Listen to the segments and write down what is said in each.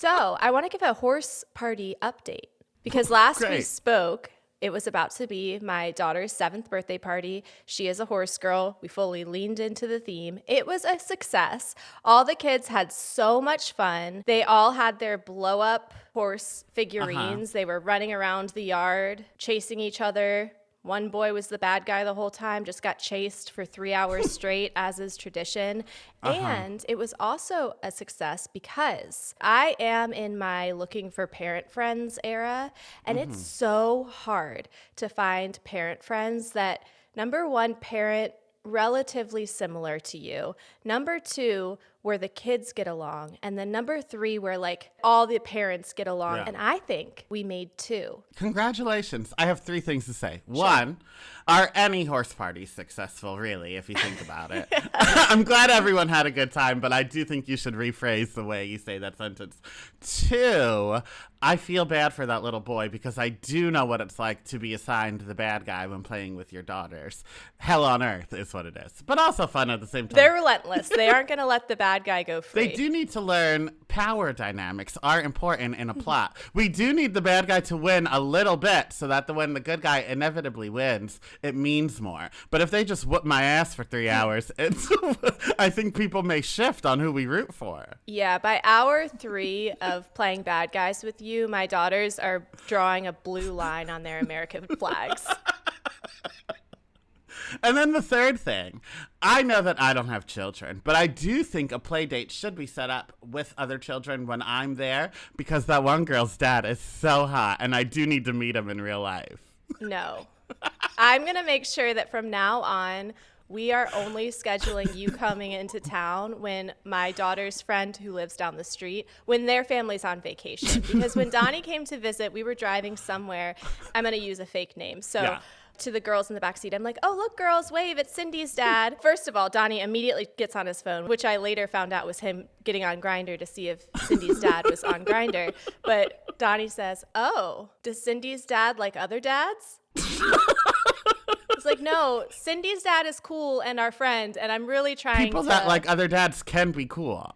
So I want to give a horse party update because last we Great. spoke, it was about to be my daughter's 7th birthday party. She is a horse girl. We fully leaned into the theme. It was a success. All the kids had so much fun. They all had their blow up horse figurines. They were running around the yard, chasing each other. One boy was the bad guy the whole time, just got chased for 3 hours straight, as is tradition. And it was also a success because I am in my looking for parent friends era, and it's so hard to find parent friends that, number one, parent relatively similar to you. Number two, where the kids get along. And then number three, where like all the parents get along. Yeah. And I think we made 2. Congratulations. I have 3 things to say. One, are any horse parties successful, really, if you think about it? I'm glad everyone had a good time, but I do think you should rephrase the way you say that sentence. 2, I feel bad for that little boy because I do know what it's like to be assigned the bad guy when playing with your daughters. Hell on earth is what it is, but also fun at the same time. They're relentless. They aren't going to let the bad guy go free. They do need to learn power dynamics are important in a plot. We do need the bad guy to win a little bit so that when the good guy inevitably wins, it means more. But if they just whoop my ass for 3 hours, I think people may shift on who we root for. Yeah, by hour 3 of playing bad guys with you, my daughters are drawing a blue line on their American flags. And then the third thing, I know that I don't have children, but I do think a play date should be set up with other children when I'm there because that one girl's dad is so hot and I do need to meet him in real life. No. I'm going to make sure that from now on, we are only scheduling you coming into town when my daughter's friend who lives down the street, when their family's on vacation. Because when Donnie came to visit, we were driving somewhere. I'm going to use a fake name. So. Yeah. To the girls in the backseat, I'm like, oh, look, girls, wave, it's Cindy's dad. First of all, Donnie immediately gets on his phone, which I later found out was him getting on Grindr to see if Cindy's dad was on Grindr. But Donnie says, oh, does Cindy's dad like other dads? It's like, no, Cindy's dad is cool and our friend, and I'm really trying People that like other dads can be cool.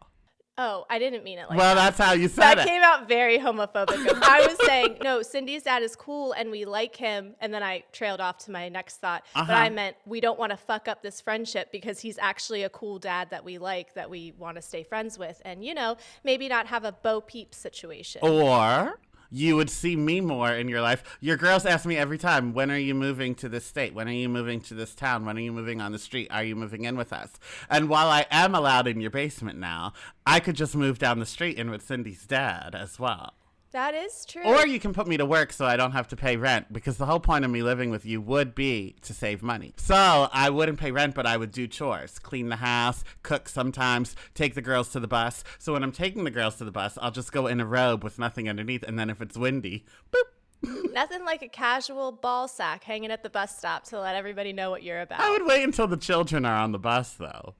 Oh, I didn't mean it like that. Well, that's how you said it. That came out very homophobic. I was saying, no, Cindy's dad is cool and we like him. And then I trailed off to my next thought. But I meant we don't want to fuck up this friendship because he's actually a cool dad that we like, that we want to stay friends with. And, you know, maybe not have a Bo Peep situation. Or you would see me more in your life. Your girls ask me every time, when are you moving to this state? When are you moving to this town? When are you moving on the street? Are you moving in with us? And while I am allowed in your basement now, I could just move down the street in with Cindy's dad as well. That is true. Or you can put me to work so I don't have to pay rent, because the whole point of me living with you would be to save money. So I wouldn't pay rent, but I would do chores, clean the house, cook sometimes, take the girls to the bus. So when I'm taking the girls to the bus, I'll just go in a robe with nothing underneath. And then if it's windy, boop. Nothing like a casual ball sack hanging at the bus stop to let everybody know what you're about. I would wait until the children are on the bus, though.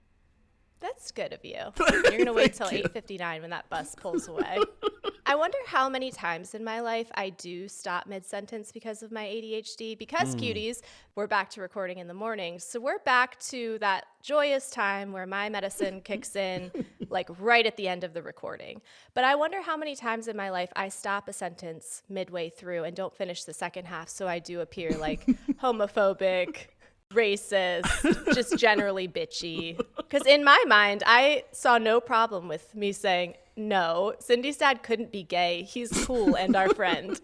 That's good of you. You're going to wait till 8:59 when that bus pulls away. I wonder how many times in my life I do stop mid-sentence because of my ADHD. Because, cuties, we're back to recording in the morning. So we're back to that joyous time where my medicine kicks in, like right at the end of the recording. But I wonder how many times in my life I stop a sentence midway through and don't finish the second half, so I do appear like homophobic, racist, just generally bitchy. Because in my mind, I saw no problem with me saying, no, Cindy's dad couldn't be gay. He's cool and our friend.